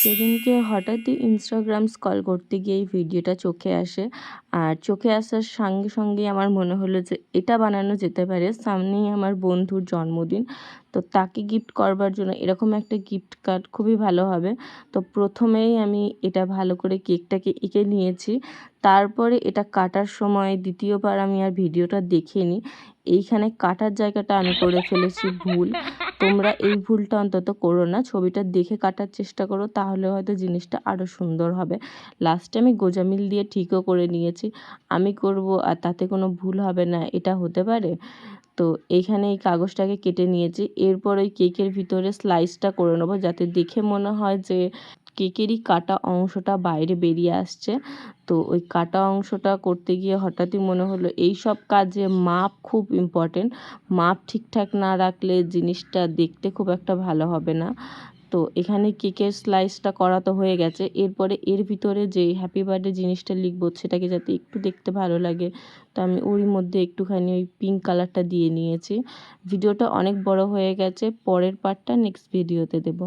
সেদিনকে হঠাৎই Instagram scroll করতে গিয়ে এই ভিডিওটা চোখে আসে। আর চোখে আসার সঙ্গে সঙ্গেই আমার মনে হলো যে এটা বানানো যেতে পারে। সামনেই আমার বন্ধুর জন্মদিন। তো তাকে গিফট করবার জন্য এরকম একটা গিফট কার্ড খুবই ভালো হবে। তো প্রথমেই আমি এটা ভালো করে কেকটাকে এঁকে নিয়েছি। তারপরে এটা কাটার সময় দ্বিতীয়বার আমি আর ভিডিওটা দেখিনি। এইখানে কাটার জায়গাটা আমি করে ফেলেছি ভুল। তোমরা এই ভুলটা অন্তত করো না। ছবিটা দেখে কাটার চেষ্টা করো, তাহলে হয়তো জিনিসটা আরও সুন্দর হবে। লাস্টে আমি গোঁজামিল দিয়ে ঠিকও করে নিয়েছি। আমি করব আর তাতে কোনো ভুল হবে না, এটা হতে পারে? তো এইখানে এই কাগজটাকে কেটে নিয়েছি। এরপর ওই কেকের ভিতরে স্লাইসটা করে নেবো, যাতে দেখে মনে হয় যে কেকেরই কাটা অংশটা বাইরে বেরিয়ে আসছে। তো ওই কাটা অংশটা করতে গিয়ে হঠাৎই মনে হলো এই সব কাজে মাপ খুব ইম্পর্টেন্ট। মাপ ঠিকঠাক না রাখলে জিনিসটা দেখতে খুব একটা ভালো হবে না। তো এখানে কেকের স্লাইসটা করা তো হয়ে গেছে। এরপরে এর ভিতরে যে হ্যাপি বার্থডে জিনিসটা লিখবো সেটাকে যাতে একটু দেখতে ভালো লাগে, তো আমি ওরই মধ্যে একটুখানি ওই পিঙ্ক কালারটা দিয়ে নিয়েছি। ভিডিওটা অনেক বড় হয়ে গেছে, পরের পার্টটা নেক্সট ভিডিওতে দেবো।